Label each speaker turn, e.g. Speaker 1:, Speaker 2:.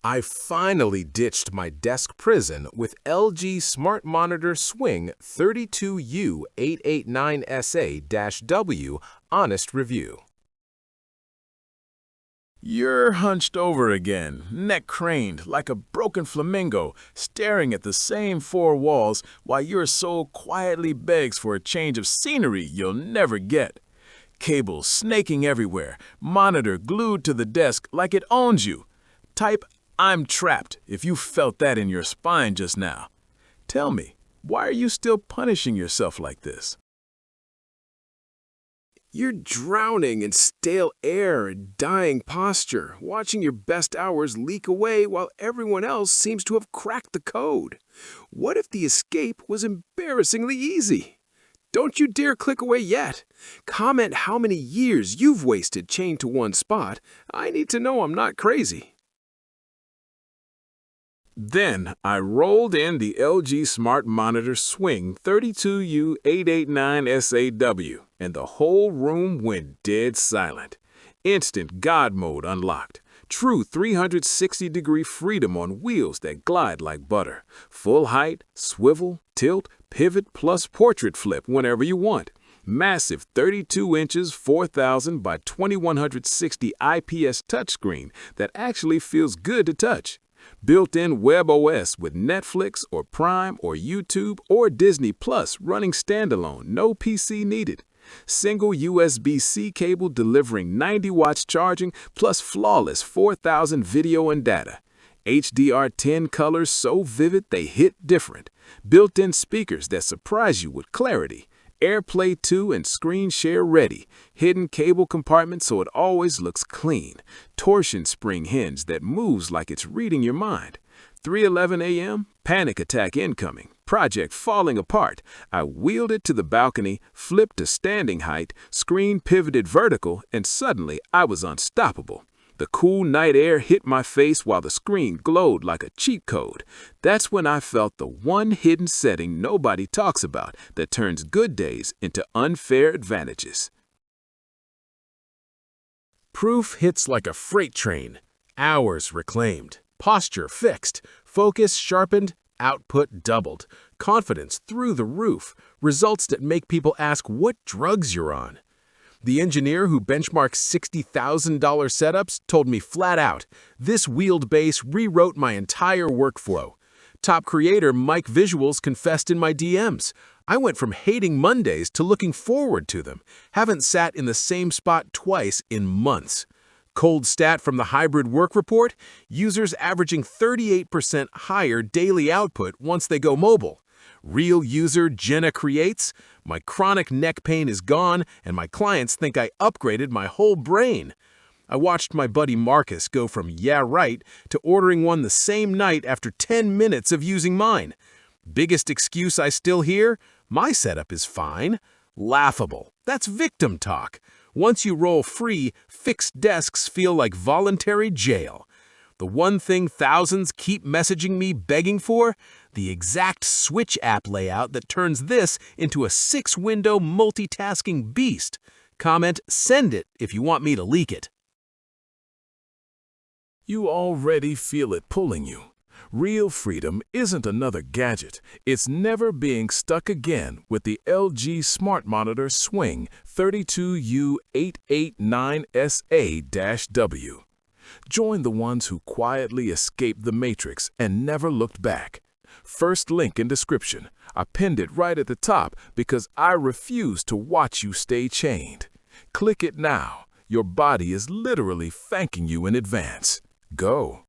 Speaker 1: I finally ditched my desk prison with LG Smart Monitor Swing 32U889SA-W Honest Review.
Speaker 2: You're hunched over again, neck craned like a broken flamingo, staring at the same four walls while your soul quietly begs for a change of scenery you'll never get. Cables snaking everywhere, monitor glued to the desk like it owns you. Type "I'm trapped" if you felt that in your spine just now. Tell me, why are you still punishing yourself like this?
Speaker 1: You're drowning in stale air and dying posture, watching your best hours leak away while everyone else seems to have cracked the code. What if the escape was embarrassingly easy? Don't you dare click away yet. Comment how many years you've wasted chained to one spot. I need to know I'm not crazy.
Speaker 2: Then I rolled in the LG Smart Monitor Swing 32U889SA-W, and the whole room went dead silent. Instant God mode unlocked. True 360-degree freedom on wheels that glide like butter. Full height, swivel, tilt, pivot, plus portrait flip whenever you want. Massive 32 inches 4000 by 2160 IPS touchscreen that actually feels good to touch. Built-in webOS with Netflix or Prime or YouTube or Disney Plus running standalone, no PC needed. Single USB-C cable delivering 90 watts charging plus flawless 4000 video and data. HDR10 colors so vivid they hit different. Built-in speakers that surprise you with clarity. AirPlay 2 and screen share ready. Hidden cable compartment so it always looks clean. Torsion spring hinge that moves like it's reading your mind. 3:11 a.m., panic attack incoming. Project falling apart. I wheeled it to the balcony, flipped to standing height, screen pivoted vertical, and suddenly I was unstoppable. The cool night air hit my face while the screen glowed like a cheat code. That's when I felt the one hidden setting nobody talks about that turns good days into unfair advantages.
Speaker 1: Proof hits like a freight train. Hours reclaimed. Posture fixed. Focus sharpened. Output doubled. Confidence through the roof. Results that make people ask what drugs you're on. The engineer who benchmarked $60,000 setups told me flat out, this wheeled base rewrote my entire workflow. Top creator Mike Visuals confessed in my DMs. I went from hating Mondays to looking forward to them. Haven't sat in the same spot twice in months. Cold stat from the hybrid work report, users averaging 38% higher daily output once they go mobile. Real user Jenna creates, my chronic neck pain is gone and my clients think I upgraded my whole brain. I watched my buddy Marcus go from yeah right to ordering one the same night after 10 minutes of using mine. Biggest excuse I still hear? My setup is fine. Laughable. That's victim talk. Once you roll free, fixed desks feel like voluntary jail. The one thing thousands keep messaging me begging for? The exact Switch app layout that turns this into a 6-window multitasking beast. Comment, send it if you want me to leak it.
Speaker 2: You already feel it pulling you. Real freedom isn't another gadget. It's never being stuck again with the LG Smart Monitor Swing 32U889SA-W. Join the ones who quietly escaped the matrix and never looked back. First link in description. I pinned it right at the top because I refuse to watch you stay chained. Click it now. Your body is literally thanking you in advance. Go.